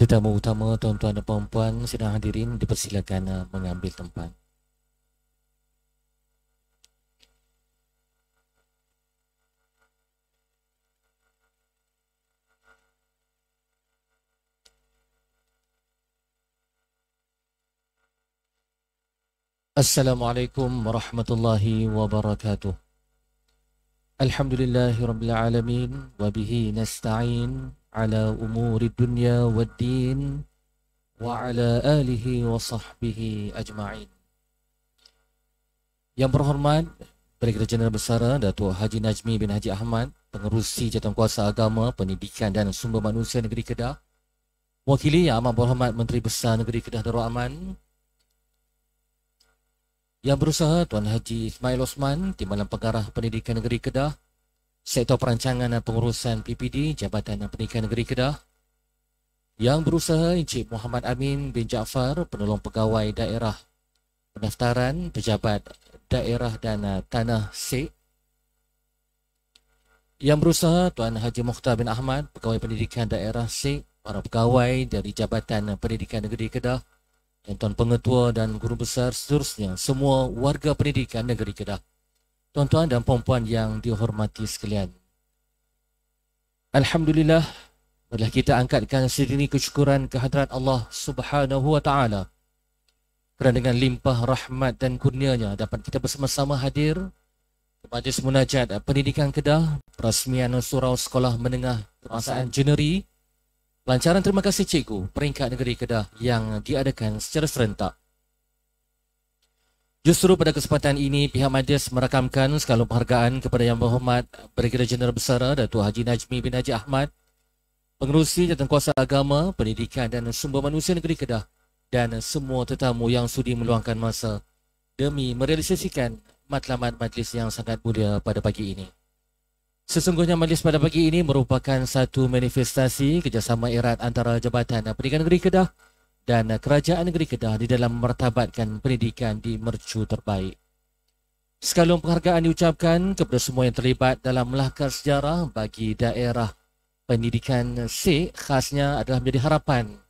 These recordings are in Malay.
Tetamu utama, tuan-tuan dan puan-puan sedang hadirin dipersilakan mengambil tempat. Assalamualaikum warahmatullahi wabarakatuh. Alhamdulillahi rabbil alamin wa bihi nasta'in ala umuri dunya waddin wa ala alihi wa sahbihi ajma'in. Yang berhormat Brigadier Jeneral Besar Datuk Haji Najmi bin Haji Ahmad, Pengerusi Jawatankuasa Agama, Pendidikan dan Sumber Manusia Negeri Kedah, Wakili Yang Amat Berhormat Menteri Besar Negeri Kedah Darul Aman, Yang Berusaha Tuan Haji Ismail Osman, Timbalan Pengarah Pendidikan Negeri Kedah, Sektor Perancangan dan Pengurusan PPD Jabatan Pendidikan Negeri Kedah, Yang Berusaha Encik Muhammad Amin bin Jaafar, Penolong Pegawai Daerah Pendaftaran Pejabat Daerah dan Tanah SEK, Yang Berusaha Tuan Haji Mukhtar bin Ahmad, Pegawai Pendidikan Daerah SEK, para pegawai dari Jabatan Pendidikan Negeri Kedah, dan Tuan Pengetua dan Guru Besar seterusnya, semua warga pendidikan negeri Kedah, tuan-tuan dan puan-puan yang dihormati sekalian. Alhamdulillah, marilah kita angkatkan sejenis kesyukuran kehadrat Allah Subhanahu wa Ta'ala kerana dengan limpah rahmat dan kurnianya dapat kita bersama-sama hadir ke Majlis Munajat Pendidikan Kedah, perasmian Surau Sekolah Menengah Kebangsaan Jeneri. Pelancaran terima kasih Cikgu peringkat negeri Kedah yang diadakan secara serentak. Justru pada kesempatan ini, pihak majlis merakamkan sekalian penghargaan kepada Yang Berhormat Brigadier Jeneral Besar Datuk Haji Najmi bin Haji Ahmad, Pengerusi Jawatankuasa Agama, Pendidikan dan Sumber Manusia Negeri Kedah, dan semua tetamu yang sudi meluangkan masa demi merealisasikan matlamat majlis yang sangat mulia pada pagi ini. Sesungguhnya majlis pada pagi ini merupakan satu manifestasi kerjasama erat antara Jabatan Pendidikan Negeri Kedah dan Kerajaan Negeri Kedah di dalam memartabatkan pendidikan di mercu terbaik. Sekalian penghargaan diucapkan kepada semua yang terlibat dalam melahkar sejarah bagi daerah pendidikan SEK, khasnya adalah menjadi harapan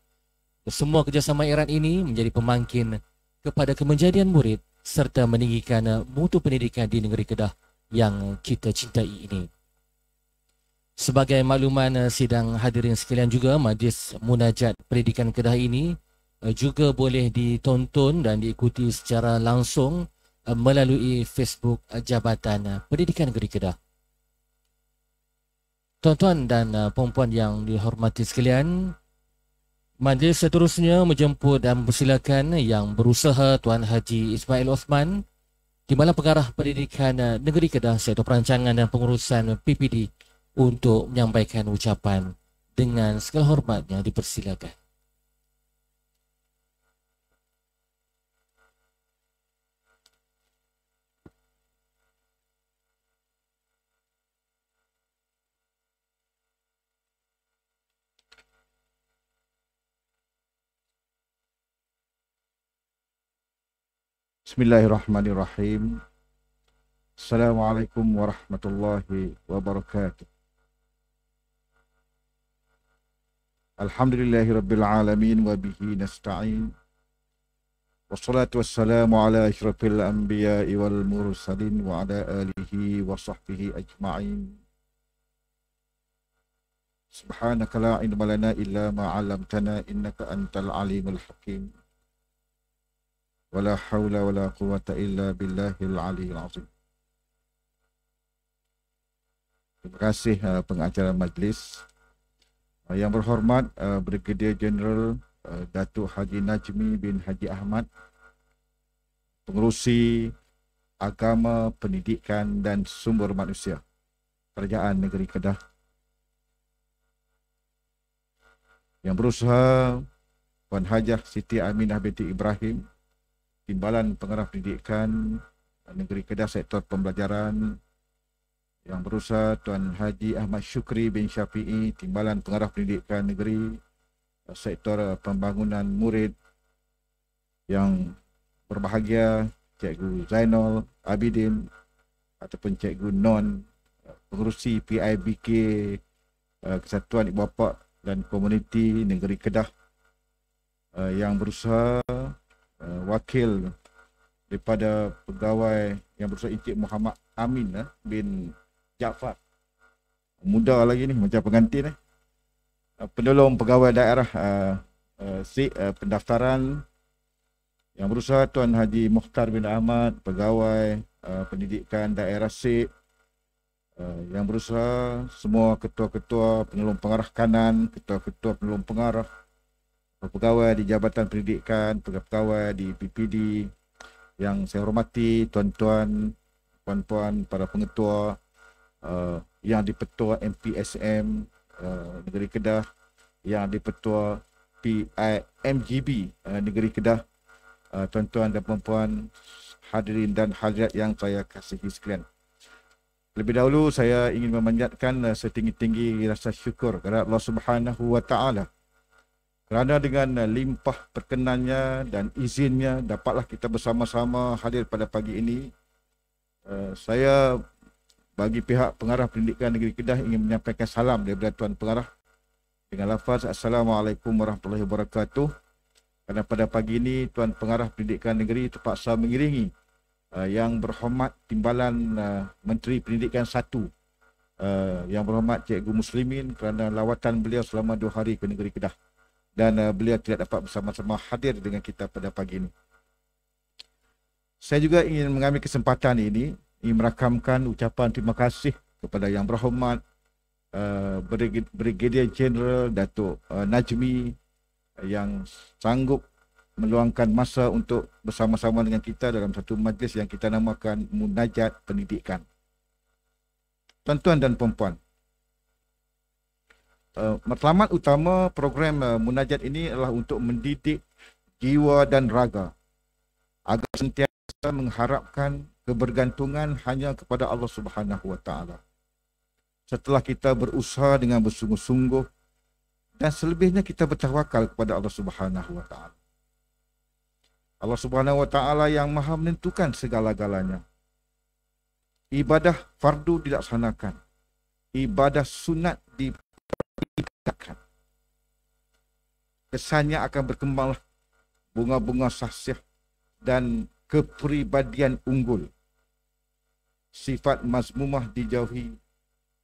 semua kerjasama erat ini menjadi pemangkin kepada kemenjadian murid serta meninggikan mutu pendidikan di negeri Kedah yang kita cintai ini. Sebagai makluman sidang hadirin sekalian juga, Majlis Munajat Pendidikan Kedah ini juga boleh ditonton dan diikuti secara langsung melalui Facebook Jabatan Pendidikan Negeri Kedah. Tuan-tuan dan puan-puan yang dihormati sekalian, majlis seterusnya menjemput dan mempersilakan Yang Berusaha Tuan Haji Ismail Osman, Timbalan Pengarah Pendidikan Negeri Kedah, Sektor Perancangan dan Pengurusan PPD, untuk menyampaikan ucapan. Dengan segala hormatnya dipersilakan. Bismillahirrahmanirrahim. Assalamualaikum warahmatullahi wabarakatuh. Alhamdulillahi rabbil alamin wa bihi nasta'in. Wassalatu wassalamu ala asyrafil anbiya'i wal mursalin wa ala alihi wa sahbihi ajma'in. Subhanaka la ilma lana illa ma 'allamtana innaka antal alimul hakim. Wala haula wala quwwata illa billahil aliyyil azim. Terima kasih pengacara majlis. Yang berhormat Brigadier Jeneral Datuk Haji Najmi bin Haji Ahmad, Pengerusi Agama, Pendidikan dan Sumber Manusia Kerajaan Negeri Kedah. Yang Berusaha Puan Hajah Siti Aminah binti Ibrahim, Timbalan Pengarah Pendidikan Negeri Kedah, Sektor Pembelajaran. Yang Berusaha Tuan Haji Ahmad Syukri bin Syafi'i, Timbalan Pengarah Pendidikan Negeri, Sektor Pembangunan Murid. Yang berbahagia Cikgu Zainal Abidin ataupun Cikgu Non, Pengerusi PIBK Kesatuan Ibu Bapa dan Komuniti Negeri Kedah, yang berusaha, wakil daripada pegawai yang berusaha Encik Muhammad Amin bin Jaafar. Muda lagi ni, macam pengantin penolong pegawai daerah pendaftaran yang berusaha Tuan Haji Mukhtar bin Ahmad, pegawai pendidikan daerah SIK, yang berusaha semua ketua-ketua penolong pengarah kanan, ketua-ketua penolong pengarah, pegawai di Jabatan Pendidikan, pegawai di PPD yang saya hormati, tuan-tuan, puan-puan, para pengetua, yang di-Petua MPSM Negeri Kedah, yang di-Petua PIMGB Negeri Kedah, tuan-tuan dan puan-puan, hadirin dan hadirat yang saya kasihi sekalian. Lebih dahulu saya ingin memanjatkan setinggi-tinggi rasa syukur kepada Allah Subhanahu wa taala kerana dengan limpah perkenannya dan izinnya dapatlah kita bersama-sama hadir pada pagi ini. Saya bagi pihak pengarah pendidikan negeri Kedah ingin menyampaikan salam daripada Tuan Pengarah dengan lafaz Assalamualaikum warahmatullahi wabarakatuh. Kerana pada pagi ini Tuan Pengarah Pendidikan Negeri terpaksa mengiringi Yang Berhormat Timbalan Menteri Pendidikan 1, Yang Berhormat Cikgu Muslimin, kerana lawatan beliau selama 2 hari ke negeri Kedah, dan beliau tidak dapat bersama-sama hadir dengan kita pada pagi ini. Saya juga ingin mengambil kesempatan ini ingin merakamkan ucapan terima kasih kepada Yang Berhormat Brigadier General Datuk Najmi yang sanggup meluangkan masa untuk bersama-sama dengan kita dalam satu majlis yang kita namakan Munajat Pendidikan. Tuan-tuan dan puan-puan, matlamat utama program Munajat ini adalah untuk mendidik jiwa dan raga agar sentiasa mengharapkan kebergantungan hanya kepada Allah Subhanahu wa taala. Setelah kita berusaha dengan bersungguh-sungguh dan selebihnya kita bertawakal kepada Allah Subhanahu wa taala. Allah Subhanahu wa taala yang Maha menentukan segala-galanya. Ibadah fardu dilaksanakan, ibadah sunat diperintahkan. Kesannya akan berkembanglah bunga-bunga sahsiah dan kepribadian unggul. Sifat mazmumah dijauhi,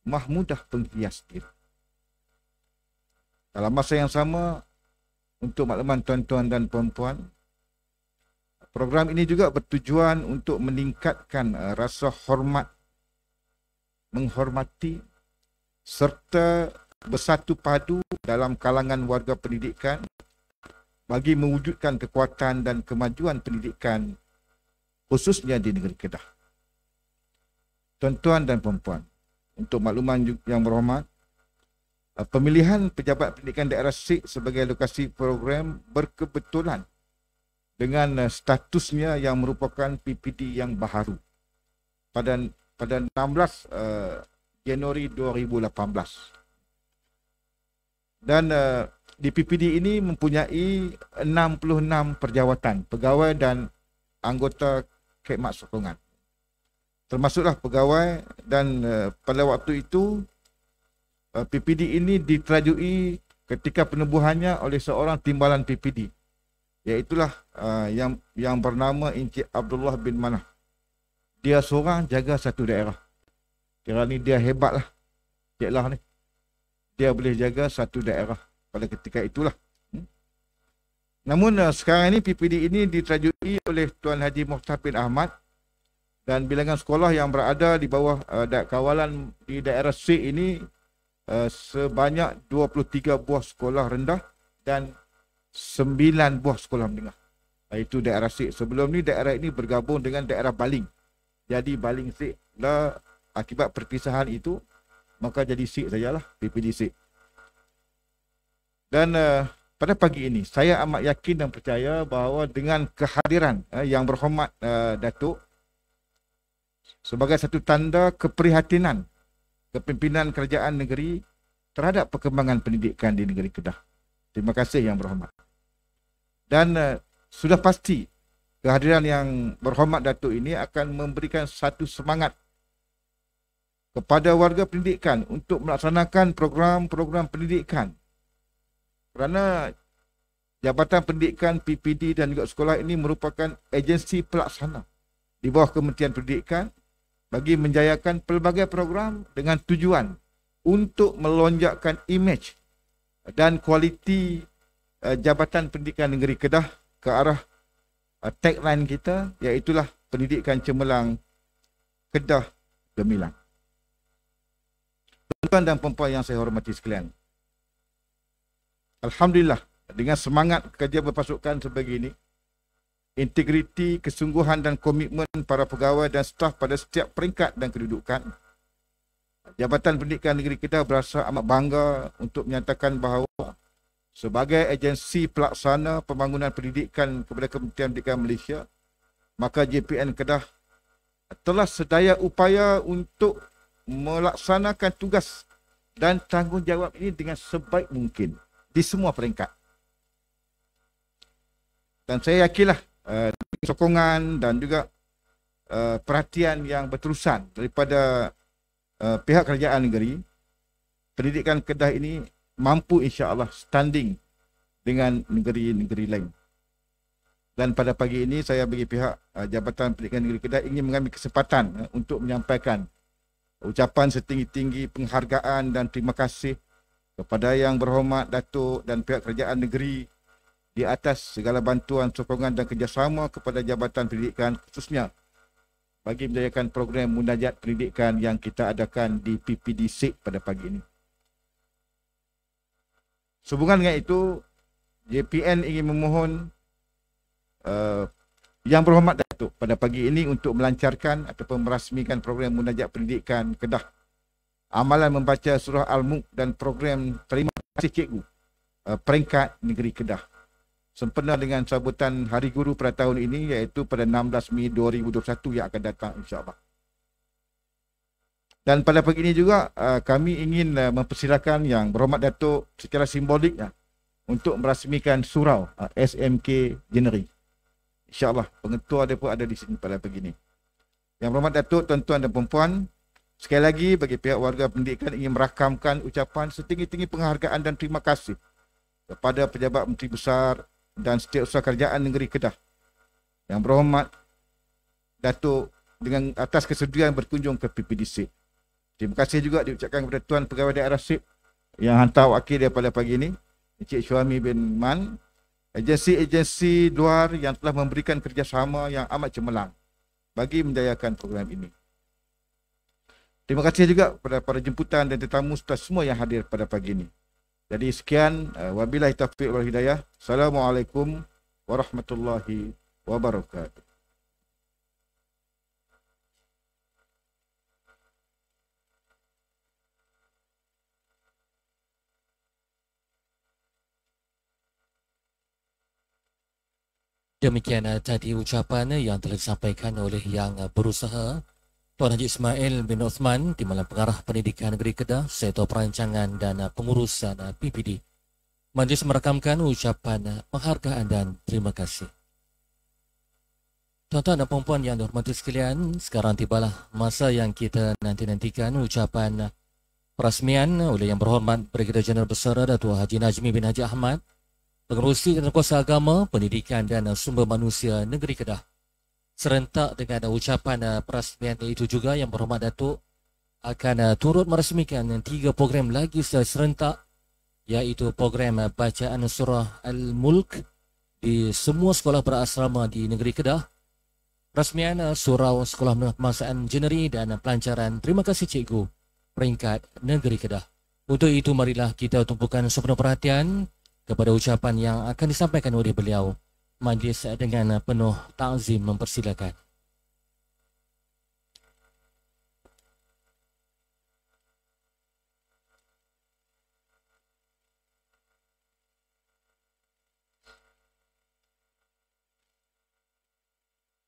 mahmudah penghias diri. Dalam masa yang sama, untuk makluman tuan-tuan dan puan-puan, program ini juga bertujuan untuk meningkatkan rasa hormat, menghormati serta bersatu padu dalam kalangan warga pendidikan bagi mewujudkan kekuatan dan kemajuan pendidikan khususnya di negeri Kedah. Tuan-tuan dan puan-puan, untuk makluman yang berhormat, pemilihan pejabat pendidikan daerah SIK sebagai lokasi program berkebetulan dengan statusnya yang merupakan PPD yang baharu pada 16 Januari 2018. Dan di PPD ini mempunyai 66 perjawatan pegawai dan anggota khidmat sokongan. Termasuklah pegawai, dan pada waktu itu PPD ini diterajui ketika penubuhannya oleh seorang timbalan PPD, iaitulah yang bernama Encik Abdullah bin Manah. Dia seorang jaga satu daerah. Kira ni dia hebatlah. Cik Lah ni. Dia boleh jaga satu daerah pada ketika itulah. Namun sekarang ini PPD ini diterajui oleh Tuan Haji Mukhtar bin Ahmad, dan bilangan sekolah yang berada di bawah kawalan di daerah SIK ini sebanyak 23 buah sekolah rendah dan 9 buah sekolah menengah. Itu daerah SIK. Sebelum ni daerah ini bergabung dengan daerah Baling. Jadi Baling SIK lah, akibat perpisahan itu maka jadi SIK sajalah, PPD SIK. Dan pada pagi ini saya amat yakin dan percaya bahawa dengan kehadiran yang berhormat Datuk sebagai satu tanda keprihatinan kepimpinan kerajaan negeri terhadap perkembangan pendidikan di negeri Kedah. Terima kasih yang berhormat. Dan sudah pasti kehadiran yang berhormat Datuk ini akan memberikan satu semangat kepada warga pendidikan untuk melaksanakan program-program pendidikan. Kerana Jabatan Pendidikan PPD dan juga sekolah ini merupakan agensi pelaksana di bawah Kementerian Pendidikan bagi menjayakan pelbagai program dengan tujuan untuk melonjakkan imej dan kualiti Jabatan Pendidikan Negeri Kedah ke arah tagline kita, iaitulah pendidikan cemerlang Kedah Gemilang. Tuan dan puan yang saya hormati sekalian, alhamdulillah dengan semangat kerja berpasukan sebegini, integriti, kesungguhan dan komitmen para pegawai dan staf pada setiap peringkat dan kedudukan, Jabatan Pendidikan Negeri Kedah berasa amat bangga untuk menyatakan bahawa sebagai agensi pelaksana pembangunan pendidikan kepada Kementerian Pendidikan Malaysia, maka JPN Kedah telah sedaya upaya untuk melaksanakan tugas dan tanggungjawab ini dengan sebaik mungkin di semua peringkat. Dan saya yakinlah sokongan dan juga perhatian yang berterusan daripada pihak kerajaan negeri, pendidikan Kedah ini mampu insya-Allah standing dengan negeri-negeri lain. Dan pada pagi ini saya bagi pihak Jabatan Pendidikan Negeri Kedah ingin mengambil kesempatan untuk menyampaikan ucapan setinggi-tinggi penghargaan dan terima kasih kepada Yang Berhormat Datuk dan pihak kerajaan negeri di atas segala bantuan, sokongan dan kerjasama kepada Jabatan Pendidikan, khususnya bagi menjayakan program munajat pendidikan yang kita adakan di PPD SIG pada pagi ini. Sehubungan dengan itu, JPN ingin memohon Yang Berhormat Datuk pada pagi ini untuk melancarkan ataupun merasmikan program munajat pendidikan Kedah, amalan membaca surah Al-Mulk dan program terima kasih cikgu peringkat negeri Kedah, sempena dengan sambutan Hari Guru pada tahun ini, iaitu pada 16 Mei 2021 yang akan datang insya-Allah. Dan pada pagi ini juga kami ingin mempersilakan Yang Berhormat Datuk secara simbolik untuk merasmikan surau SMK Jeneri. InsyaAllah pengetua dia pun ada di sini pada pagi ini. Yang Berhormat Datuk, tuan-tuan dan puan-puan, sekali lagi bagi pihak warga pendidikan ingin merakamkan ucapan setinggi-tinggi penghargaan dan terima kasih kepada pejabat Menteri Besar dan Setiausaha Kerajaan Negeri Kedah, Yang Berhormat Datuk, dengan atas kesediaan berkunjung ke PPD. Terima kasih juga diucapkan kepada Tuan Pegawai Daerah SIP yang hantar wakil daripada pagi ini, Encik Syuami bin Man, agensi-agensi luar yang telah memberikan kerjasama yang amat cemerlang bagi menjayakan program ini. Terima kasih juga kepada para jemputan dan tetamu serta semua yang hadir pada pagi ini. Jadi sekian, wabillahi taufiq wal hidayah. Assalamualaikum warahmatullahi wabarakatuh. Demikian tadi ucapan yang telah disampaikan oleh Yang Berusaha Tuan Haji Ismail bin Uthman, Timbalan Pengarah Pendidikan Negeri Kedah, Sektor Perancangan dan Pengurusan PPD. Majlis merakamkan ucapan penghargaan dan terima kasih. Tuan-tuan dan puan-puan yang dihormati sekalian, sekarang tibalah masa yang kita nanti-nantikan, ucapan perasmian oleh Yang Berhormat Brigadier Jeneral Besar Datuk Haji Najmi bin Haji Ahmad, Pengerusi Jawatankuasa Agama, Pendidikan dan Sumber Manusia Negeri Kedah. Serentak dengan ucapan perasmian itu juga Yang Berhormat Datuk akan turut merasmikan 3 program lagi secara serentak, iaitu program bacaan surah Al-Mulk di semua sekolah berasrama di Negeri Kedah, rasmian surau Sekolah Menengah Kebangsaan Jeneri dan pelancaran terima kasih cikgu peringkat Negeri Kedah. Untuk itu marilah kita tumpukan sepenuh perhatian kepada ucapan yang akan disampaikan oleh beliau. Majlis dengan penuh ta'zim mempersilakan.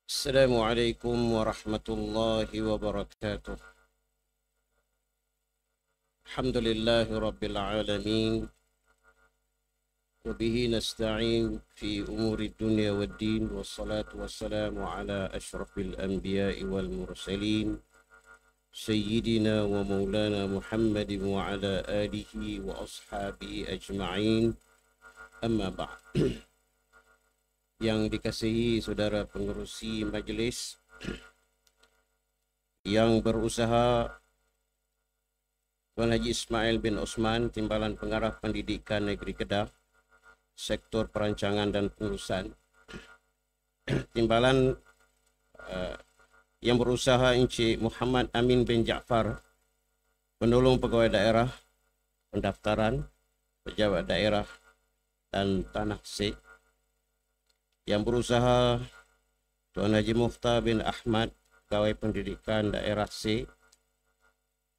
Assalamualaikum warahmatullahi wabarakatuh. Alhamdulillahi rabbil alamin. وبه نستعين في أمور الدنيا والدين والصلاة والسلام على أشرف الأنبياء والمرسلين سيدنا ومولانا محمد وعلى آله وأصحابه أجمعين Amma ba'd. Yang dikasihi saudara pengerusi majlis yang berusaha, Tuan Haji Ismail bin Osman, Timbalan Pengarah Pendidikan Negeri Kedah, Sektor Perancangan dan Pengurusan. Timbalan yang berusaha Encik Muhammad Amin bin Jaafar, Penolong Pegawai Daerah, Pendaftaran, Pejabat Daerah dan Tanah C. Yang berusaha Tuan Haji Mukhtar bin Ahmad, Pegawai Pendidikan Daerah C,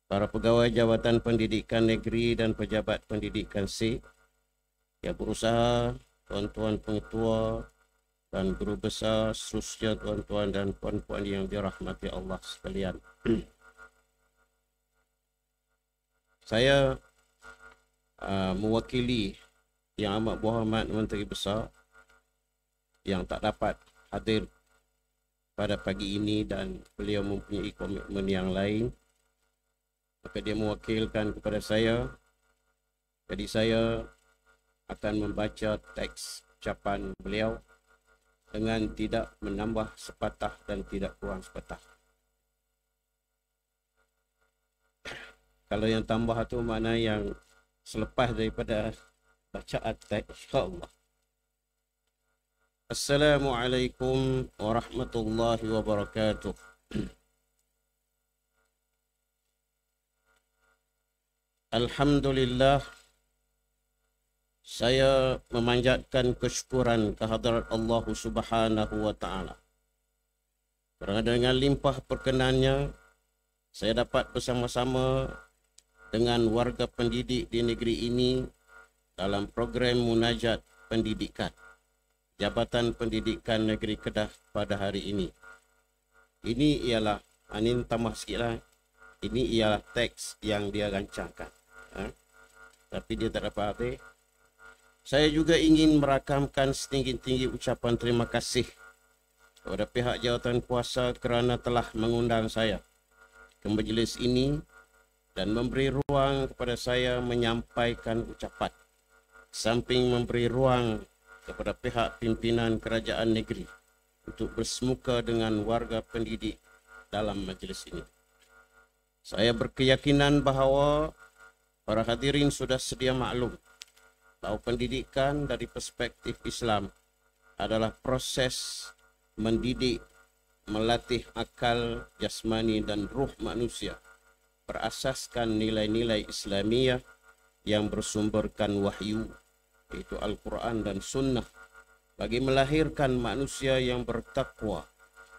para pegawai Jabatan Pendidikan Negeri dan Pejabat Pendidikan C, yang berusaha tuan-tuan pengetua dan guru besar, seterusnya tuan-tuan dan puan-puan yang dirahmati Allah sekalian. Saya mewakili Yang Amat Berhormat Menteri Besar yang tak dapat hadir pada pagi ini dan beliau mempunyai komitmen yang lain. Maka dia mewakilkan kepada saya. Jadi saya akan membaca teks ucapan beliau dengan tidak menambah sepatah dan tidak kurang sepatah. Kalau yang tambah itu makna yang selepas daripada bacaan teks, insya-Allah. Assalamualaikum warahmatullahi wabarakatuh. Alhamdulillah, saya memanjatkan kesyukuran kehadrat Allah Subhanahu wa taala. Kerana dengan limpah perkenannya, saya dapat bersama-sama dengan warga pendidik di negeri ini dalam program Munajat Pendidikan Jabatan Pendidikan Negeri Kedah pada hari ini. Ini ialah, ini tambah sikitlah, ini ialah teks yang dia rancangkan. Tapi dia tak dapat habis. Saya juga ingin merakamkan setinggi-tinggi ucapan terima kasih kepada pihak jawatan kuasa kerana telah mengundang saya ke majlis ini dan memberi ruang kepada saya menyampaikan ucapan. Samping memberi ruang kepada pihak pimpinan kerajaan negeri untuk bersemuka dengan warga pendidik dalam majlis ini. Saya berkeyakinan bahawa para hadirin sudah sedia maklum bahawa pendidikan dari perspektif Islam adalah proses mendidik, melatih akal, jasmani dan ruh manusia berasaskan nilai-nilai Islamiyah yang bersumberkan wahyu, yaitu Al-Quran dan Sunnah, bagi melahirkan manusia yang bertakwa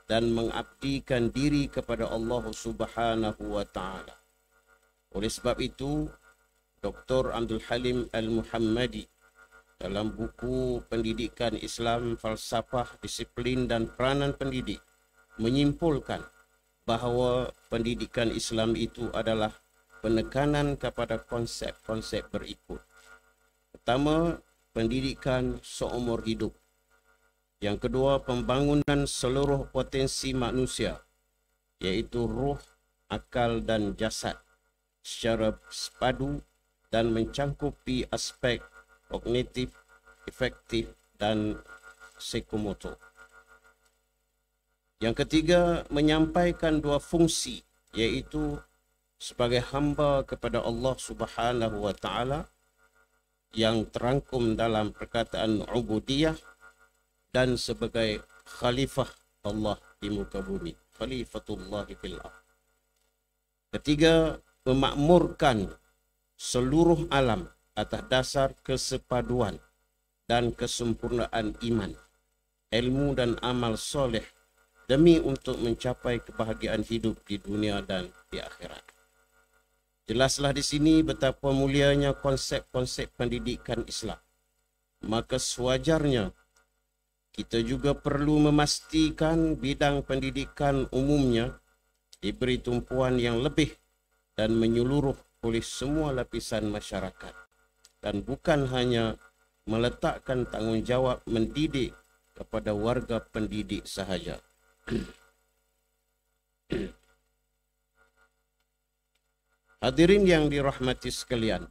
dan mengabdikan diri kepada Allah Subhanahu wa taala. Oleh sebab itu, Dr. Abdul Halim Al-Muhammadi dalam buku Pendidikan Islam, Falsafah, Disiplin dan Peranan Pendidik menyimpulkan bahawa pendidikan Islam itu adalah penekanan kepada konsep-konsep berikut. Pertama, pendidikan seumur hidup. Yang kedua, pembangunan seluruh potensi manusia, yaitu ruh, akal dan jasad secara sepadu dan mencangkupi aspek kognitif, efektif dan psikomotor. Yang ketiga, menyampaikan dua fungsi, yaitu sebagai hamba kepada Allah Subhanahu wa taala yang terangkum dalam perkataan ubudiyah dan sebagai khalifah Allah di muka bumi, khalifatullah fil ardh. Ketiga, memakmurkan seluruh alam atas dasar kesepaduan dan kesempurnaan iman, ilmu dan amal soleh demi untuk mencapai kebahagiaan hidup di dunia dan di akhirat. Jelaslah di sini betapa mulianya konsep-konsep pendidikan Islam. Maka sewajarnya kita juga perlu memastikan bidang pendidikan umumnya diberi tumpuan yang lebih dan menyeluruh oleh semua lapisan masyarakat, dan bukan hanya meletakkan tanggungjawab mendidik kepada warga pendidik sahaja. Hadirin yang dirahmati sekalian,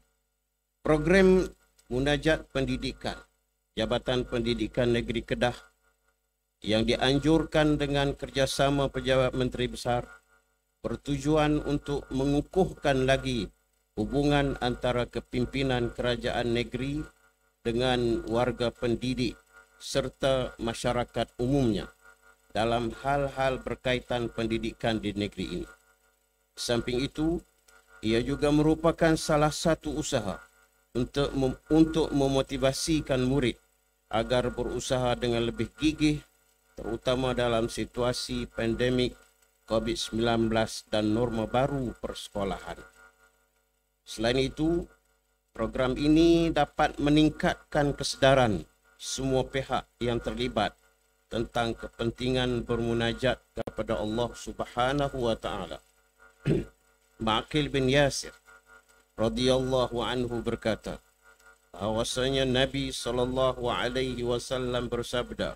program Munajat Pendidikan Jabatan Pendidikan Negeri Kedah yang dianjurkan dengan kerjasama Pejabat Menteri Besar bertujuan untuk mengukuhkan lagi hubungan antara kepimpinan kerajaan negeri dengan warga pendidik serta masyarakat umumnya dalam hal-hal berkaitan pendidikan di negeri ini. Samping itu, ia juga merupakan salah satu usaha untuk memotivasikan murid agar berusaha dengan lebih gigih, terutama dalam situasi pandemik COVID-19 dan norma baru persekolahan. Selain itu, program ini dapat meningkatkan kesedaran semua pihak yang terlibat tentang kepentingan bermunajat kepada Allah Subhanahu wa taala. Ma'qil bin Yasir radhiyallahu anhu berkata bahwasanya Nabi SAW bersabda,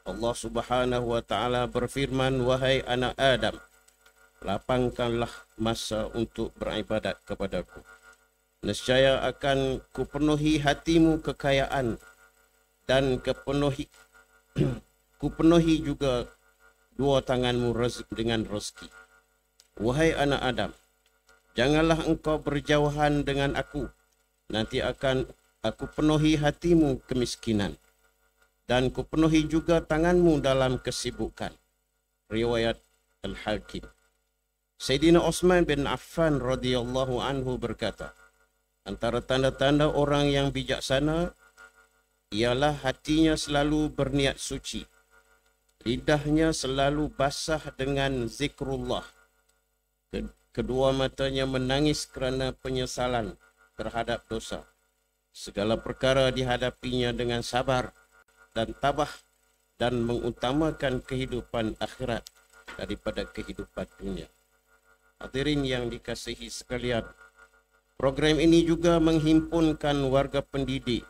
Allah Subhanahu wa taala berfirman, wahai anak Adam, lapangkanlah masa untuk beribadat kepadaku. Nescaya akan kupenuhi hatimu kekayaan dan kupenuhi juga dua tanganmu dengan rezeki. Wahai anak Adam, janganlah engkau berjauhan dengan aku, nanti akan aku penuhi hatimu kemiskinan, dan kupenuhi juga tanganmu dalam kesibukan. Riwayat Al-Hakim. Sayyidina Utsman bin Affan radhiyallahu anhu berkata, antara tanda-tanda orang yang bijaksana ialah hatinya selalu berniat suci, lidahnya selalu basah dengan zikrullah, kedua matanya menangis kerana penyesalan terhadap dosa, segala perkara dihadapinya dengan sabar dan tabah, dan mengutamakan kehidupan akhirat daripada kehidupan dunia. Hadirin yang dikasihi sekalian, program ini juga menghimpunkan warga pendidik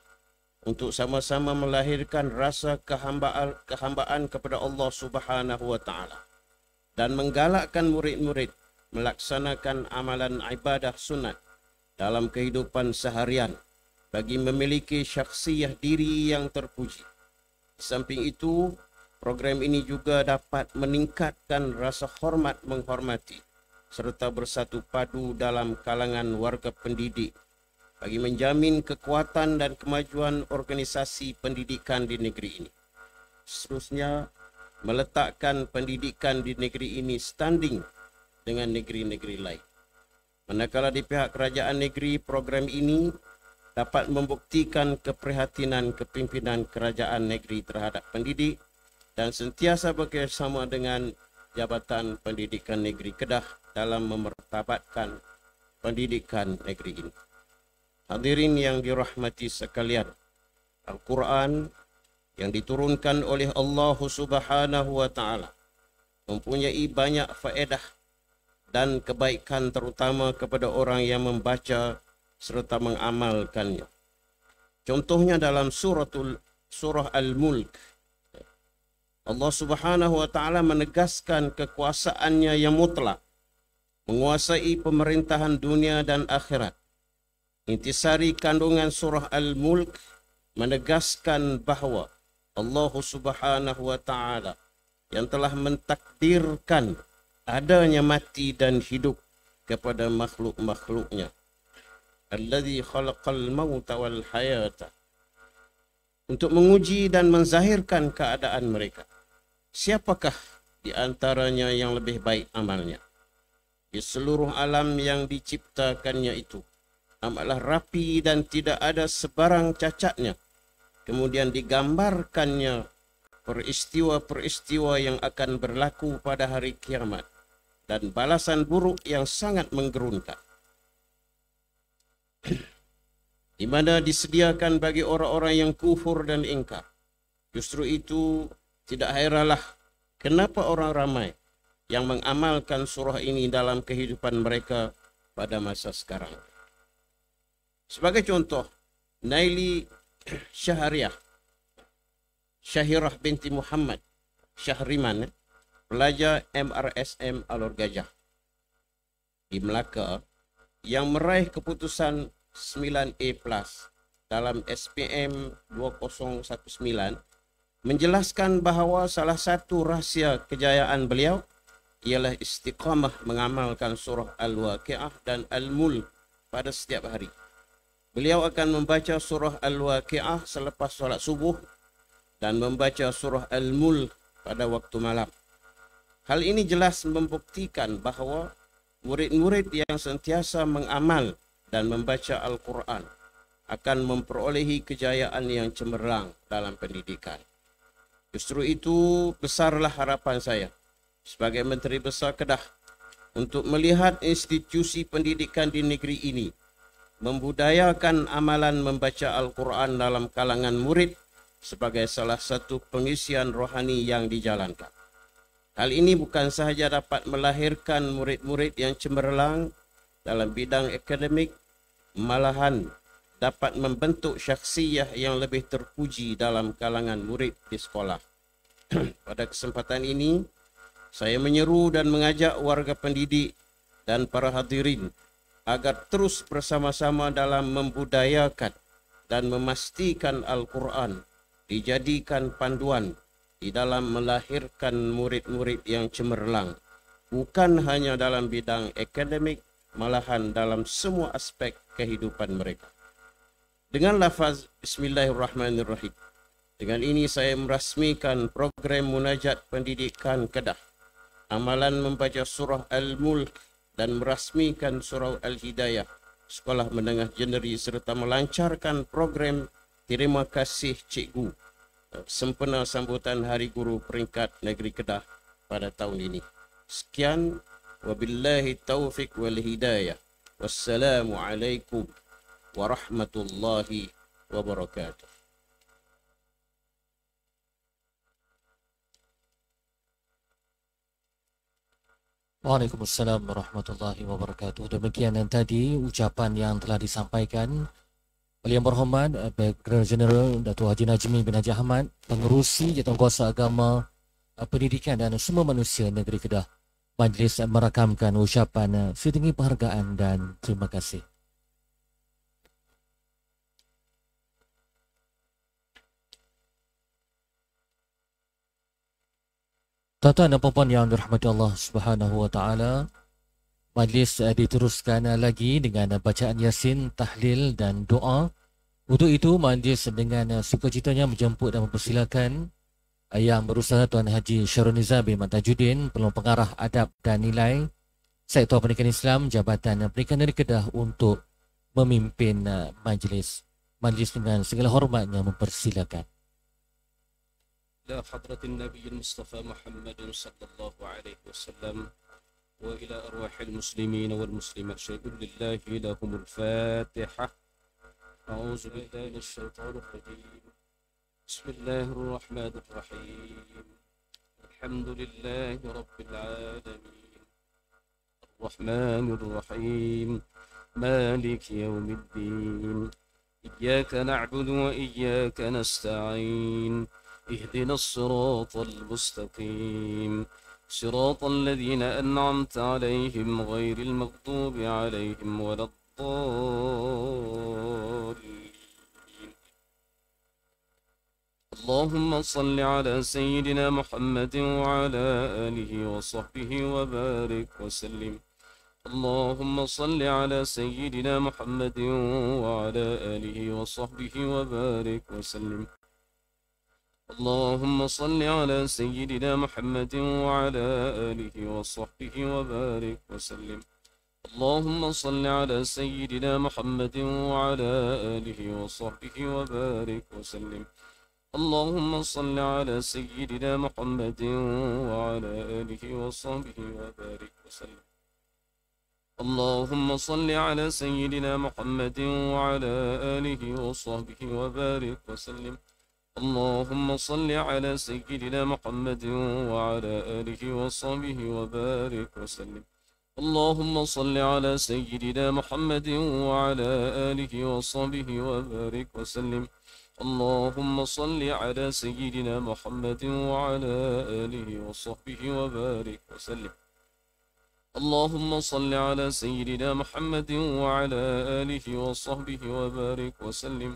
untuk sama-sama melahirkan rasa kehambaan kepada Allah Subhanahu wa taala dan menggalakkan murid-murid melaksanakan amalan ibadah sunat dalam kehidupan seharian bagi memiliki syakhsiyah diri yang terpuji. Di samping itu, program ini juga dapat meningkatkan rasa hormat menghormati serta bersatu padu dalam kalangan warga pendidik bagi menjamin kekuatan dan kemajuan organisasi pendidikan di negeri ini. Seterusnya, meletakkan pendidikan di negeri ini standing dengan negeri-negeri lain. Manakala di pihak kerajaan negeri, program ini dapat membuktikan keprihatinan kepimpinan kerajaan negeri terhadap pendidik dan sentiasa bekerjasama dengan Jabatan Pendidikan Negeri Kedah dalam memertabatkan pendidikan negeri ini. Hadirin yang dirahmati sekalian, Al-Quran yang diturunkan oleh Allah Subhanahu wa taala mempunyai banyak faedah dan kebaikan terutama kepada orang yang membaca serta mengamalkannya. Contohnya dalam surah Al-Mulk, Allah Subhanahu wa taala menegaskan kekuasaannya yang mutlak, menguasai pemerintahan dunia dan akhirat. Intisari kandungan surah Al-Mulk menegaskan bahawa Allah Subhanahu wa taala yang telah mentakdirkan adanya mati dan hidup kepada makhluk-makhluknya. Alladzi khalaqal mauta wal hayata, untuk menguji dan menzahirkan keadaan mereka. Siapakah di antaranya yang lebih baik amalnya? Di seluruh alam yang diciptakannya itu amatlah rapi dan tidak ada sebarang cacatnya. Kemudian digambarkannya peristiwa-peristiwa yang akan berlaku pada hari kiamat dan balasan buruk yang sangat menggerunkan, di mana disediakan bagi orang-orang yang kufur dan ingkar. Justru itu tidak heranlah kenapa orang ramai yang mengamalkan surah ini dalam kehidupan mereka pada masa sekarang. Sebagai contoh, Naili Syahirah binti Muhammad Syahriman, pelajar MRSM Alor Gajah di Melaka, yang meraih keputusan 9A+, dalam SPM 2019 menjelaskan bahawa salah satu rahsia kejayaan beliau ialah istiqamah mengamalkan surah Al-Waqi'ah dan Al-Mulk pada setiap hari. Beliau akan membaca surah Al-Waqi'ah selepas solat subuh dan membaca surah Al-Mulk pada waktu malam. Hal ini jelas membuktikan bahawa murid-murid yang sentiasa mengamal dan membaca Al-Quran akan memperolehi kejayaan yang cemerlang dalam pendidikan. Justru itu besarlah harapan saya sebagai Menteri Besar Kedah untuk melihat institusi pendidikan di negeri ini membudayakan amalan membaca Al-Quran dalam kalangan murid sebagai salah satu pengisian rohani yang dijalankan. Hal ini bukan sahaja dapat melahirkan murid-murid yang cemerlang dalam bidang akademik, malahan dapat membentuk syakhsiyah yang lebih terpuji dalam kalangan murid di sekolah. Pada kesempatan ini, saya menyeru dan mengajak warga pendidik dan para hadirin agar terus bersama-sama dalam membudayakan dan memastikan Al-Quran dijadikan panduan di dalam melahirkan murid-murid yang cemerlang, bukan hanya dalam bidang akademik, malahan dalam semua aspek kehidupan mereka. Dengan lafaz Bismillahirrahmanirrahim, dengan ini saya merasmikan program Munajat Pendidikan Kedah, amalan membaca surah Al-Mulk dan merasmikan surah Al-Hidayah, sekolah menengah jeneri, serta melancarkan program Terima Kasih Cikgu, sempena sambutan Hari Guru peringkat Negeri Kedah pada tahun ini. Sekian, wabillahi taufiq wal hidayah. Wassalamualaikum warahmatullahi wabarakatuh. Waalaikumsalam warahmatullahi wabarakatuh. Demikian yang tadi ucapan yang telah disampaikan oleh Yang Berhormat Brigadier Jeneral Datuk Haji Najmi bin Haji Ahmad, Pengerusi Jawatankuasa Agama, Pendidikan dan Sumber Manusia Negeri Kedah. Majlis merakamkan ucapan setinggi penghargaan dan terima kasih. Tuan-tuan dan puan-puan yang dirahmati Allah Subhanahu wa taala, majlis diteruskan lagi dengan bacaan Yasin, tahlil dan doa. Untuk itu majlis dengan sukacitanya menjemput dan mempersilakan Yang Berusaha Tuan Haji Syarul Nizam bin Mat Tajuddin, Penolong Pengarah Adab dan Nilai Sektor Pendidikan Islam Jabatan Pendidikan Negeri Kedah untuk memimpin majlis. Majlis dengan segala hormatnya mempersilakan. إلى حضرة النبي المصطفى محمد صلى الله عليه وسلم وإلى أرواح المسلمين والمسلمات شهد لله لهم الفاتحة. أعوذ بالله من الشيطان الرجيم. بسم الله الرحمن الرحيم. الحمد لله رب العالمين الرحمن الرحيم مالك يوم الدين إياك نعبد وإياك نستعين اهدنا الصراط المستقيم صراط الذين أنعمت عليهم غير المغضوب عليهم ولا الضالين. اللهم صل على سيدنا محمد وعلى آله وصحبه وبارك وسلم. اللهم صل على سيدنا محمد وعلى آله وصحبه وبارك وسلم. اللهم صل على سيدنا محمد وعلى آله وصحبه وبارك وسلم. اللهم صل على سيدنا محمد وعلى آله وصحبه وبارك وسلم. اللهم صل على سيدنا محمد وعلى آله وصحبه وبارك وسلم. اللهم صل على سيدنا محمد وعلى آله وصحبه وبارك وسلم. اللهم صل على سيدنا محمد وعلى آله وصحبه وبارك وسلم. اللهم صل على سيدنا محمد وعلى آله وصحبه وبارك وسلم. اللهم صل على سيدنا محمد وعلى آله وصحبه وبارك وسلم. اللهم صل على سيدنا محمد وعلى آله وصحبه وبارك وسلم.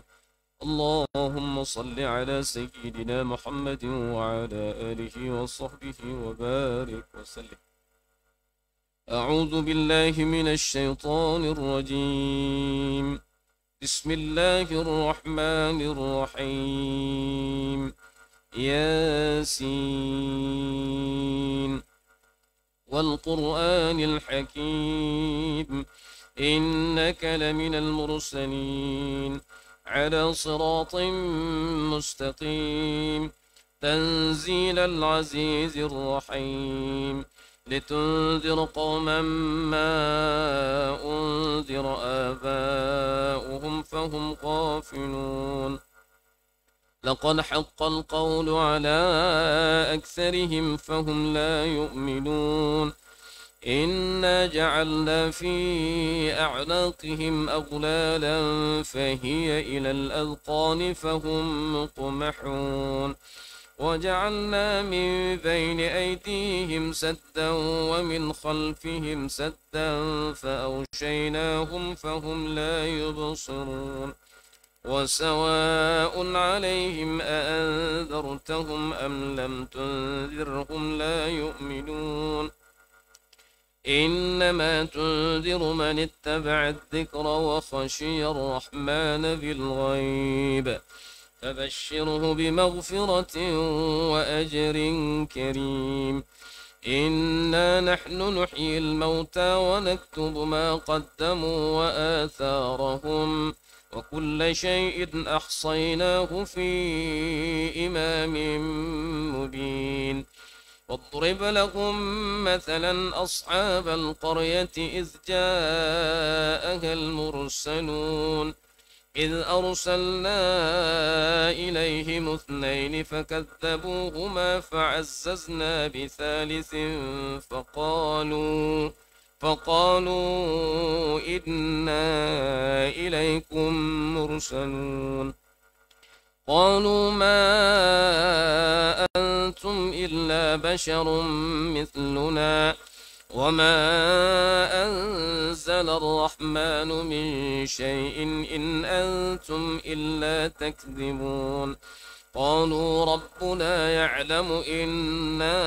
اللهم صل على سيدنا محمد وعلى آله وصحبه وبارك وسلم. أعوذ بالله من الشيطان الرجيم. بسم الله الرحمن الرحيم. ياسين والقرآن الحكيم إنك لمن المرسلين على صراط مستقيم تنزيل العزيز الرحيم لتنذر قوما ما أنذر آباؤهم فهم غافلون. لقد حق القول على أكثرهم فهم لا يؤمنون. إنا جعلنا في أعناقهم أغلالا فهي إلى الأذقان فهم مقمحون. وجعلنا من بين أيديهم سدا ومن خلفهم سدا فأغشيناهم فهم لا يبصرون. وسواء عليهم أأنذرتهم أم لم تنذرهم لا يؤمنون. إنما تنذر من اتبع الذكر وخشي الرحمن بالغيب فبشره بمغفرة وأجر كريم. إنا نحن نحيي الموتى ونكتب ما قدموا وآثارهم وكل شيء أحصيناه في إمام مبين. واضرب لهم مثلا أصحاب القرية إذ جاءها المرسلون إذ أرسلنا إليهم اثنين فكذبوهما فعززنا بثالث فقالوا إنا إليكم مرسلون. قالوا ما أنتم إلا بشر مثلنا وما أنزل الرحمن من شيء إن أنتم إلا تكذبون. قالوا ربنا يعلم إنا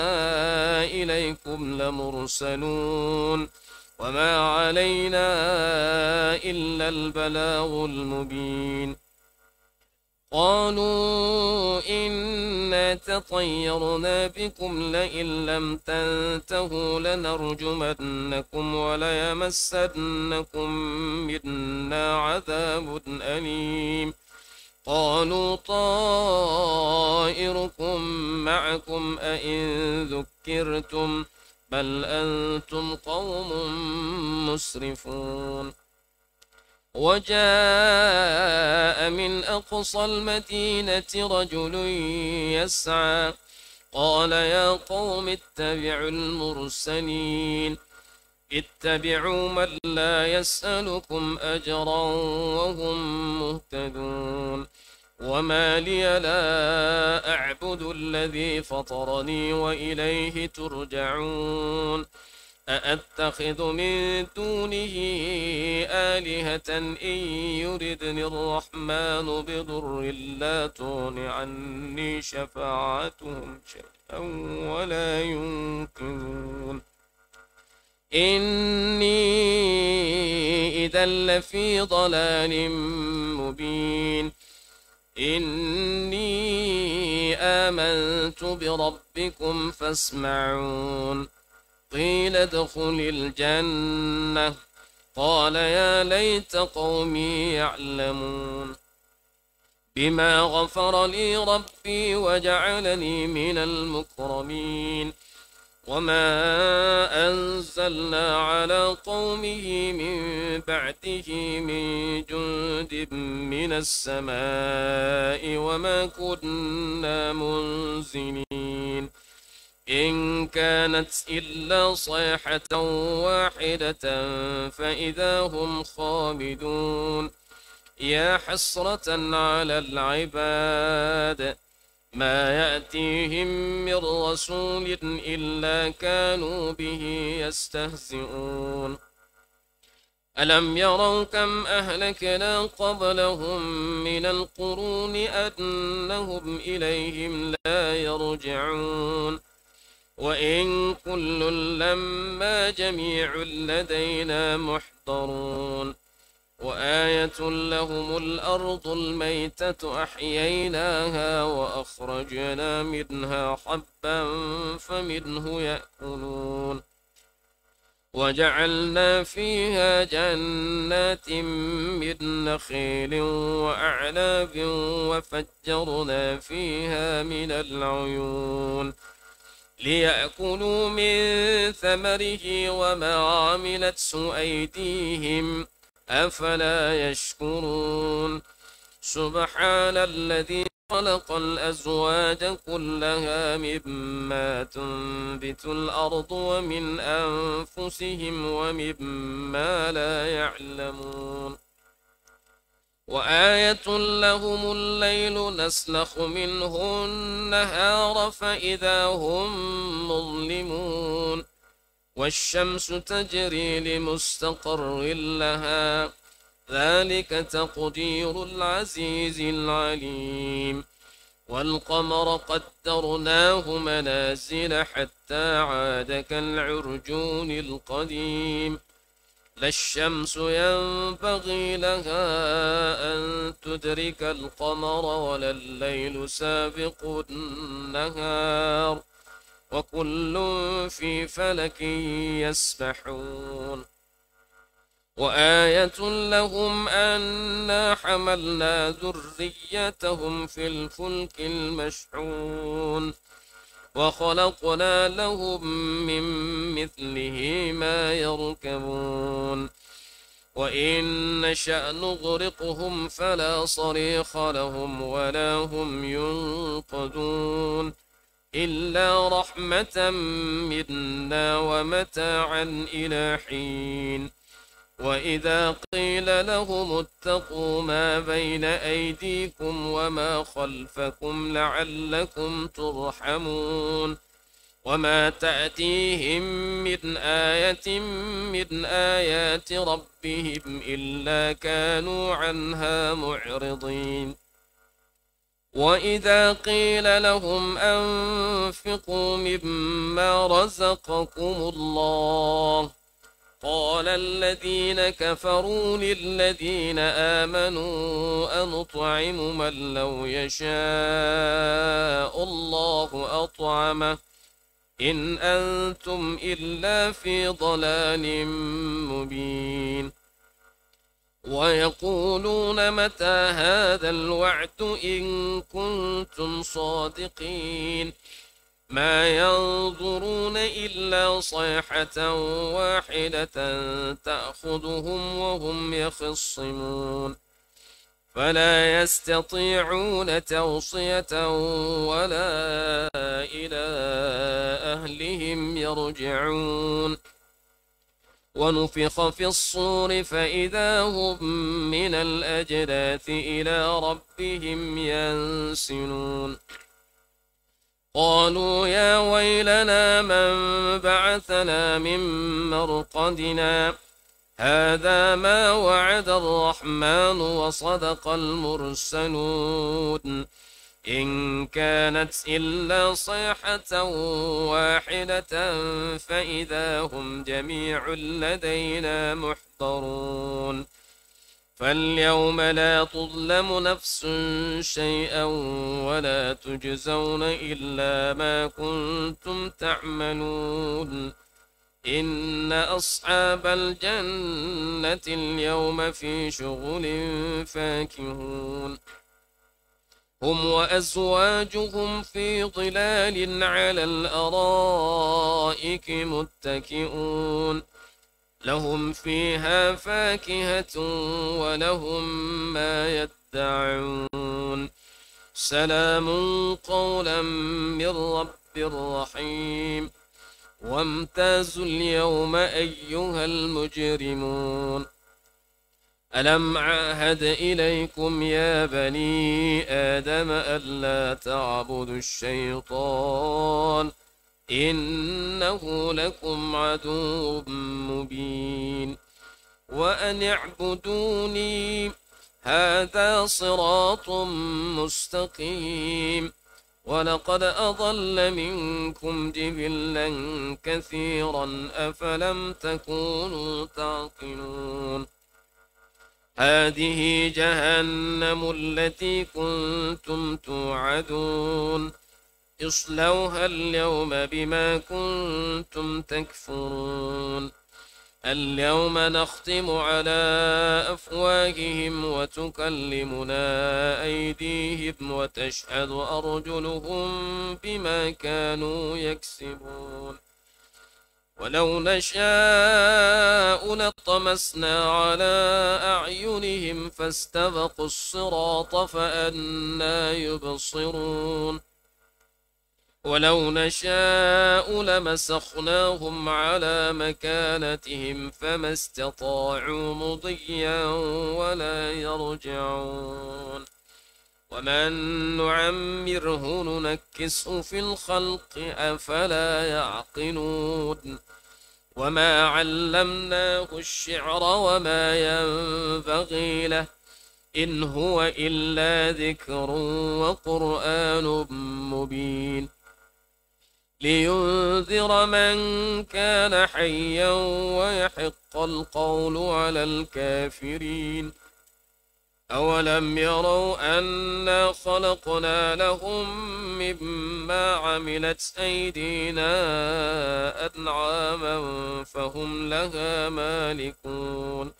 إليكم لمرسلون وما علينا إلا البلاغ المبين. قالوا إنا تطيرنا بكم لئن لم تنتهوا لنرجمنكم وليمسنكم منا عذاب أليم. قالوا طائركم معكم أئن ذكرتم بل أنتم قوم مسرفون. وجاء من أقصى المدينة رجل يسعى قال يا قوم اتبعوا المرسلين اتبعوا من لا يسألكم أجرا وهم مهتدون. وما لي لا أعبد الذي فطرني وإليه ترجعون. أأتخذ من دونه آلهة إن يردني الرحمن بضر لا تغن عني شفاعتهم شيئا ولا ينقذون. إني إذا لفي ضلال مبين. إني آمنت بربكم فاسمعون. قيل ادخل الجنة قال يا ليت قومي يعلمون. بما غفر لي ربي وجعلني من المكرمين. وما أنزلنا على قومه من بعده من جند من السماء وما كنا منزلين. إن كانت إلا صيحة واحدة فإذا هم خامدون. يا حسرة على العباد ما يأتيهم من رسول إلا كانوا به يستهزئون. ألم يروا كم أهلكنا قبلهم من القرون أنهم إليهم لا يرجعون وإن كل لما جميع لدينا محضرون وآية لهم الأرض الميتة أحييناها وأخرجنا منها حبا فمنه يأكلون وجعلنا فيها جنات من نخيل وأعناب وفجرنا فيها من العيون ليأكلوا من ثمره وما عملته أيديهم أفلا يشكرون سبحان الذي خلق الأزواج كلها مما تنبت الأرض ومن أنفسهم ومما لا يعلمون وآية لهم الليل نسلخ منه النهار فإذا هم مظلمون والشمس تجري لمستقر لها ذلك تقدير العزيز العليم والقمر قدرناه منازل حتى عاد كالعرجون القديم لا الشمس ينبغي لها أن تدرك القمر ولا الليل سابق النهار وكل في فلك يسبحون وآية لهم أنا حملنا ذريتهم في الفلك المشحون وخلقنا لهم من مثله ما يركبون وإن نشأ نغرقهم فلا صريخ لهم ولا هم ينقذون إلا رحمة منا ومتاعا إلى حين وإذا قيل لهم اتقوا ما بين أيديكم وما خلفكم لعلكم ترحمون وما تأتيهم من آية من آيات ربهم إلا كانوا عنها معرضين وإذا قيل لهم أنفقوا مما رزقكم الله قال الذين كفروا للذين آمنوا أنطعم من لو يشاء الله أطعمه إن أنتم إلا في ضلال مبين ويقولون متى هذا الوعد إن كنتم صادقين ما ينظرون إلا صيحة واحدة تأخذهم وهم يخصمون فلا يستطيعون توصية ولا إلى أهلهم يرجعون ونفخ في الصور فإذا هم من الأجداث إلى ربهم ينسلون قالوا يا ويلنا من بعثنا من مرقدنا هذا ما وعد الرحمن وصدق المرسلون إن كانت إلا صيحة واحدة فإذا هم جميع لدينا محضرون فاليوم لا تظلم نفس شيئا ولا تجزون إلا ما كنتم تعملون إن أصحاب الجنة اليوم في شغل فاكهون هم وأزواجهم في ظلال على الأرائك متكئون لهم فيها فاكهة ولهم ما يدعون سلام قولا من رب رحيم وامتازوا اليوم أيها المجرمون ألم عاهد إليكم يا بني آدم ألا تعبدوا الشيطان إنه لكم عدو مبين وأن اعبدوني هذا صراط مستقيم. ولقد أضل منكم جبلا كثيرا أفلم تكونوا تعقلون. هذه جهنم التي كنتم توعدون اصلوها اليوم بما كنتم تكفرون. اليوم نختم على أفواههم وتكلمنا أيديهم وتشهد أرجلهم بما كانوا يكسبون. ولو نشاء لطمسنا على أعينهم فاستبقوا الصراط فأنى يبصرون. ولو نشاء لمسخناهم على مكانتهم فما استطاعوا مضيا ولا يرجعون. ومن نعمره ننكسه في الخلق أفلا يعقلون. وما علمناه الشعر وما ينبغي له إن هو إلا ذكر وقرآن مبين لينذر من كان حيا ويحق القول على الكافرين. أولم يروا أنا خلقنا لهم مما عملت أيدينا أنعاما فهم لها مالكون.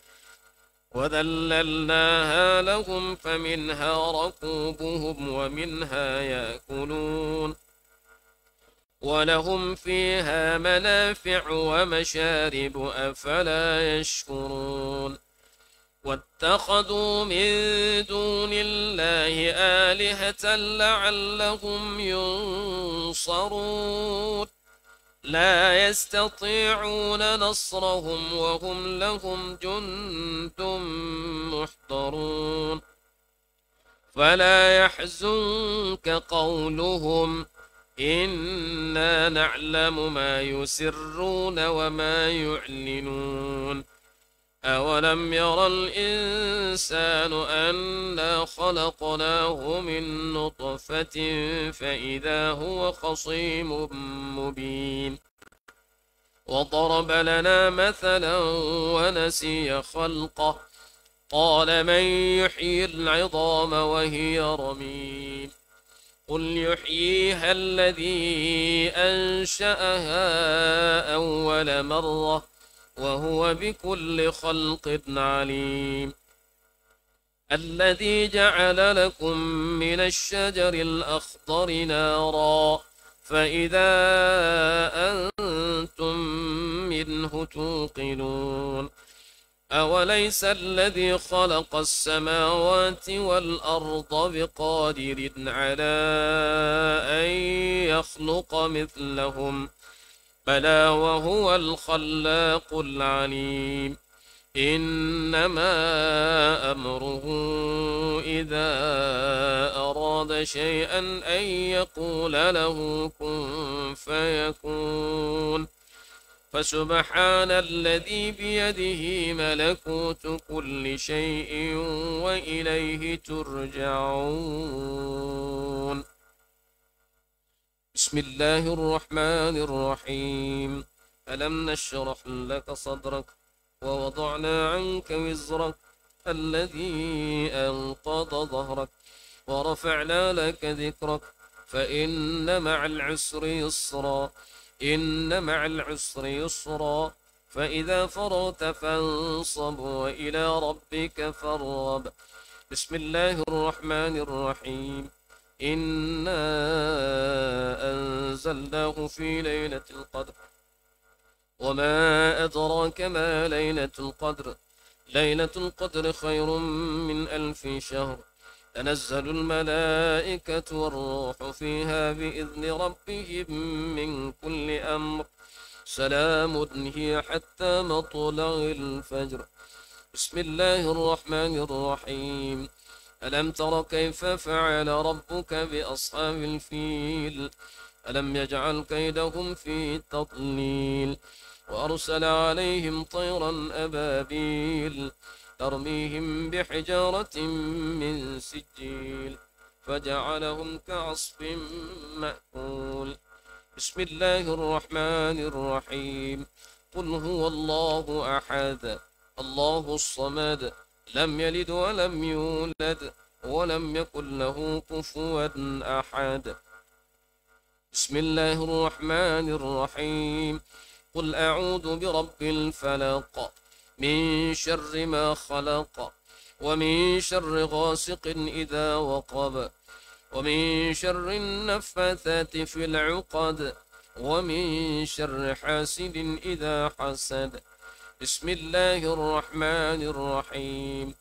وذللناها لهم فمنها ركوبهم ومنها يأكلون. ولهم فيها منافع ومشارب أفلا يشكرون. واتخذوا من دون الله آلهة لعلهم ينصرون. لا يستطيعون نصرهم وهم لهم جند محضرون. فلا يحزنك قولهم إنا نعلم ما يسرون وما يعلنون. أولم يرى الإنسان أنا خلقناه من نطفة فإذا هو خصيم مبين. وضرب لنا مثلا ونسي خلقه قال من يحيي العظام وهي رميم. قل يحييها الذي أنشأها أول مرة وهو بكل خلق عليم. الذي جعل لكم من الشجر الأخضر نارا فإذا أنتم منه توقدون. أوليس الذي خلق السماوات والأرض بقادر على أن يخلق مثلهم بلى وهو الخلاق العليم. إنما أمره إذا أراد شيئا أن يقول له كن فيكون. فسبحان الذي بيده ملكوت كل شيء وإليه ترجعون. بسم الله الرحمن الرحيم. ألم نشرح لك صدرك ووضعنا عنك وزرك الذي أنقض ظهرك ورفعنا لك ذكرك فإن مع العسر يسرا إن مع العسر يسرا فإذا فرغت فانصب وإلى ربك فارغب. بسم الله الرحمن الرحيم. إنا أنزلناه في ليلة القدر وما أدراك ما ليلة القدر. ليلة القدر خير من 1000 شهر. تنزل الملائكة والروح فيها بإذن ربهم من كل أمر. سلام هي حتى مطلع الفجر. بسم الله الرحمن الرحيم. ألم تر كيف فعل ربك بأصحاب الفيل. ألم يجعل كيدهم في تضليل. وأرسل عليهم طيرا أبابيل ترميهم بحجارة من سجيل فجعلهم كعصف مأكول. بسم الله الرحمن الرحيم. قل هو الله أحد الله الصمد لم يلد ولم يولد ولم يكن له كفوا أحد. بسم الله الرحمن الرحيم. قل أعوذ برب الفلق من شر ما خلق ومن شر غاسق إذا وقب ومن شر النفاثات في العقد ومن شر حاسد إذا حسد. بسم الله الرحمن الرحيم.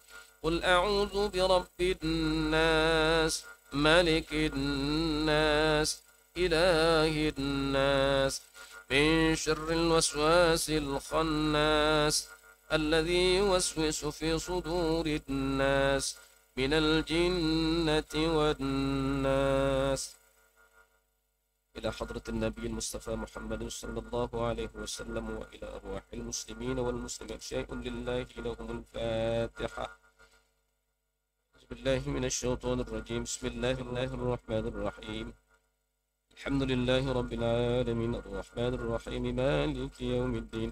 قل أعوذ برب الناس ملك الناس إله الناس من شر الوسواس الخناس الذي يوسوس في صدور الناس من الجنة والناس. إلى حضرة النبي المصطفى محمد صلى الله عليه وسلم وإلى أرواح المسلمين والمسلمات شيء لله لهم الفاتحة. أعوذ بالله من الشيطان الرجيم. بسم الله الرحمن الرحيم. الحمد لله رب العالمين الرحمن الرحيم مالك يوم الدين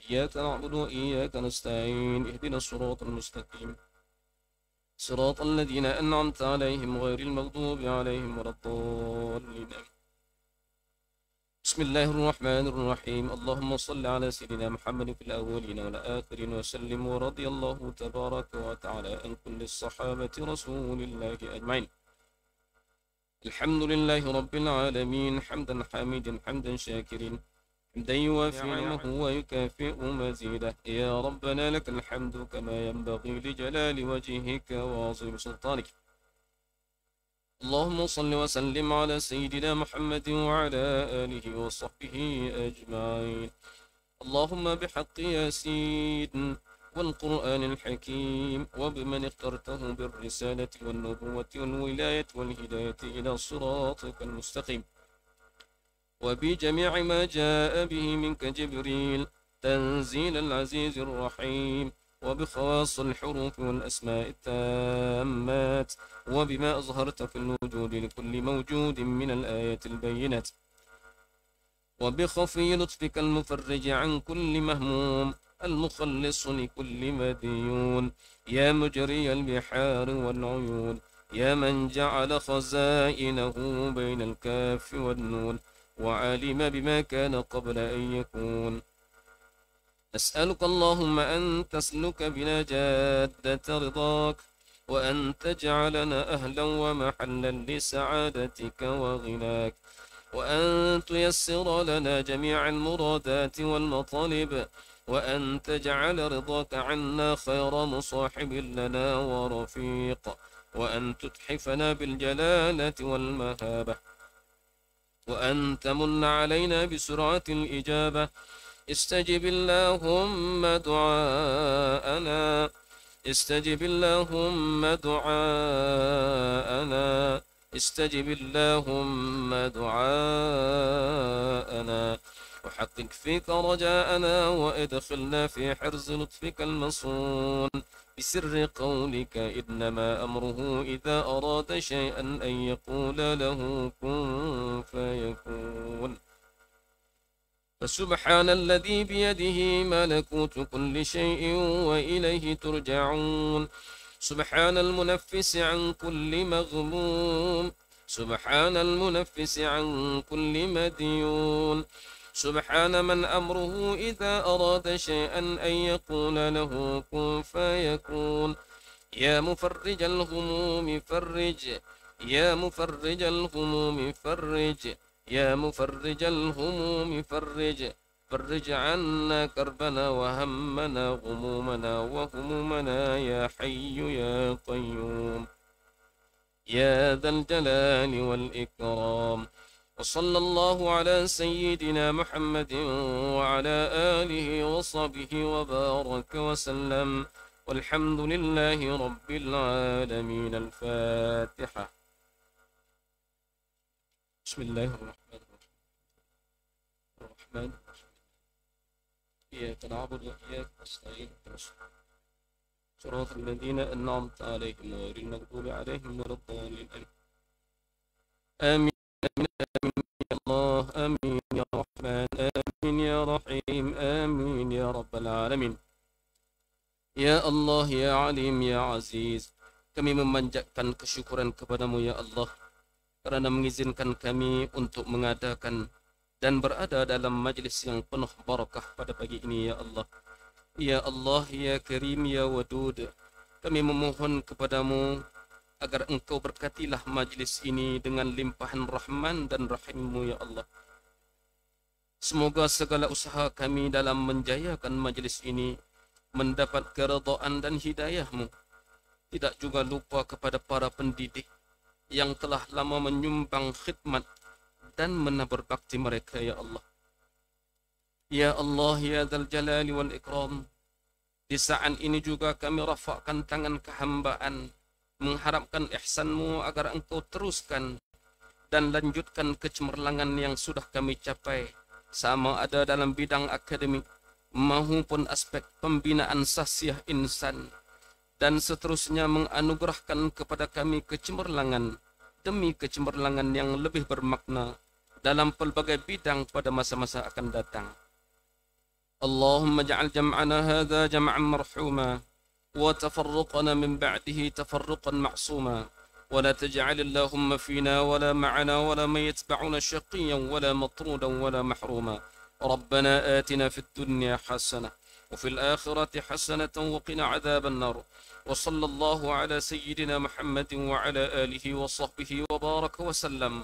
إياك نعبد وإياك نستعين اهدنا الصراط المستقيم صراط الذين أنعمت عليهم غير المغضوب عليهم ولا الضالين. بسم الله الرحمن الرحيم. اللهم صل على سيدنا محمد في الأولين والآخرين وسلم ورضي الله تبارك وتعالى عن كل الصحابة رسول الله أجمعين. الحمد لله رب العالمين حمدا حامدا حمدا شاكرين حمدا يوافي نعمه ويكافئ مزيده. يا ربنا لك الحمد كما ينبغي لجلال وجهك وعظيم سلطانك. اللهم صل وسلم على سيدنا محمد وعلى آله وصحبه أجمعين. اللهم بحق ياسين والقرآن الحكيم وبمن اخترته بالرسالة والنبوة والولاية والهداية إلى صراطك المستقيم وبجميع ما جاء به منك جبريل تنزيل العزيز الرحيم وبخواص الحروف والأسماء التامات وبما أظهرت في الوجود لكل موجود من الآيات البينات وبخفي لطفك المفرج عن كل مهموم المخلص لكل مديون يا مجري البحار والعيون يا من جعل خزائنه بين الكاف والنون وعلم بما كان قبل أن يكون. أسألك اللهم أن تسلك بنا جادة رضاك وأن تجعلنا أهلا ومحلا لسعادتك وغناك وأن تيسر لنا جميع المرادات والمطالب وأن تجعل رضاك عنا خير مصاحب لنا ورفيق وأن تتحفنا بالجلالة والمهابة وأن تمن علينا بسرعة الإجابة. استجب اللهم دعاءنا استجب اللهم دعاءنا استجب اللهم دعاءنا وحقق فيك رجاءنا وادخلنا في حرز لطفك المصون بسر قولك إنما أمره إذا أراد شيئا أن يقول له كن فيكون. فسبحان الذي بيده ملكوت كل شيء وإليه ترجعون. سبحان المنفس عن كل مغموم سبحان المنفس عن كل مديون سبحان من أمره إذا أراد شيئا أن يقول له كن فيكون. يا مفرج الهموم فرج يا مفرج الهموم فرج يا مفرج الهموم فرج فرج عنا كربنا وهمنا غمومنا وهمومنا يا حي يا قيوم يا ذا الجلال والإكرام. وصلى الله على سيدنا محمد وعلى آله وصحبه وبارك وسلم والحمد لله رب العالمين. الفاتحة. بسم الله الرحمن الرحيم. إياك نعبد وإياك نستعين صراط الذين أنعمت عليهم غير المغضوب عليهم ولا الضالين آمين آمين يا الله آمين يا رحمن آمين يا رحيم آمين يا رب العالمين. Ya Allah, Ya Alim, Ya Aziz, kami memanjatkan kesyukuran kepadamu ya Allah kerana mengizinkan kami untuk mengadakan dan berada dalam majlis yang penuh barakah pada pagi ini ya Allah. Ya Allah, Ya Karim, Ya Wadud, kami memohon kepadamu agar engkau berkatilah majlis ini dengan limpahan rahman dan rahimmu ya Allah. Semoga segala usaha kami dalam menjayakan majlis ini mendapat keredaan dan hidayahmu. Tidak juga lupa kepada para pendidik yang telah lama menyumbang khidmat dan menabur bakti mereka ya Allah. Ya Allah, Ya Dzal Jalali wal Ikram, di saat ini juga kami rafakkan tangan kehambaan mengharapkan ihsanmu agar engkau teruskan dan lanjutkan kecemerlangan yang sudah kami capai, sama ada dalam bidang akademik maupun aspek pembinaan sahsiah insan, dan seterusnya menganugerahkan kepada kami kecemerlangan demi kecemerlangan yang lebih bermakna dalam pelbagai bidang pada masa-masa akan datang. Allahumma ja'al jam'ana hadha jam'an marhuma wa tafarruqana min ba'dihi tafarruqan ma'suma wa la taj'al Allahumma fina wa la ma'ana wa la man yatba'una shaqiyyan wa la matrudan wa la mahruma. ربنا آتنا في الدنيا حسنة وفي الآخرة حسنة وقنا عذاب النار وصلى الله على سيدنا محمد وعلى آله وصحبه وبارك وسلم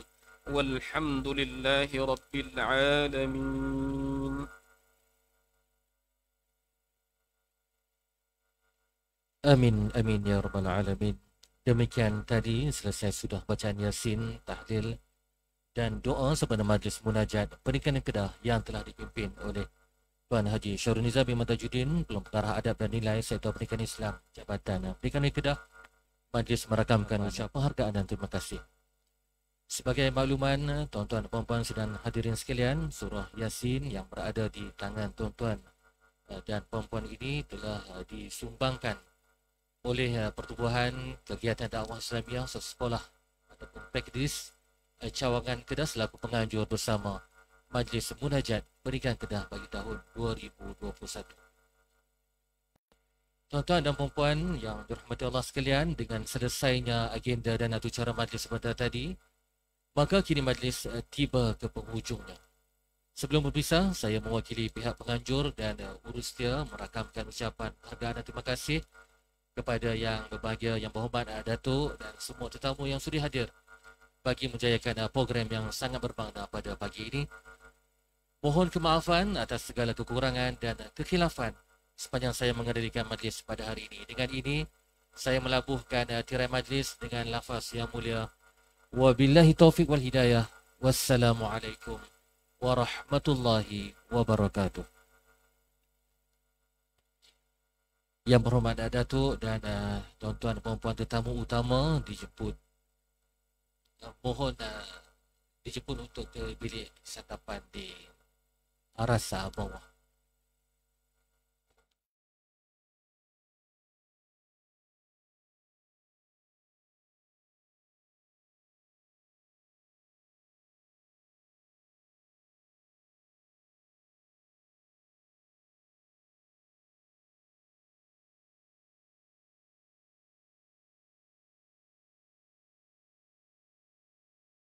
والحمد لله رب العالمين. Amin, amin ya rabbal alamin. Demikian tadi selesai sudah bacaan Yasin, tahlil dan doa sepada majlis munajat Pernikahan Kedah yang telah dipimpin oleh Tuan Haji Syahrul Nizam bin Matajuddin, Pelum Pengarah Adab dan Nilai Sektor Pernikahan Islam, Jabatan Pernikahan Kedah. Majlis merakamkan ucapan penghargaan dan terima kasih. Sebagai makluman, tuan-tuan dan puan-puan sedang hadirin sekalian, surah Yasin yang berada di tangan tuan-tuan dan puan-puan ini telah disumbangkan oleh Pertubuhan Kegiatan Dakwah Islamiah Sekolah ataupun Pekdis Cawangan Kedah selaku penganjur bersama Majlis Munajat Pernikahan Kedah bagi tahun 2021. Tuan-tuan dan puan-puan yang dirahmati Allah sekalian, dengan selesainya agenda dan acara majlis sebentar tadi, maka kini majlis tiba ke penghujungnya. Sebelum berpisah, saya mewakili pihak penganjur dan urus dia merakamkan ucapan penghargaan dan terima kasih kepada yang berbahagia, yang berhormat Datuk dan semua tetamu yang sudi hadir bagi menjayakan program yang sangat bermakna pada pagi ini. Mohon kemaafan atas segala kekurangan dan kekhilafan sepanjang saya mengendalikan majlis pada hari ini. Dengan ini, saya melabuhkan tirai majlis dengan lafaz yang mulia. Wabillahi taufiq wal hidayah. Wassalamualaikum warahmatullahi wabarakatuh. Yang berhormat Datuk dan tuan-tuan dan puan-puan tetamu utama dijemput. Mohon dijemput untuk ke bilik santapan di arah bawah.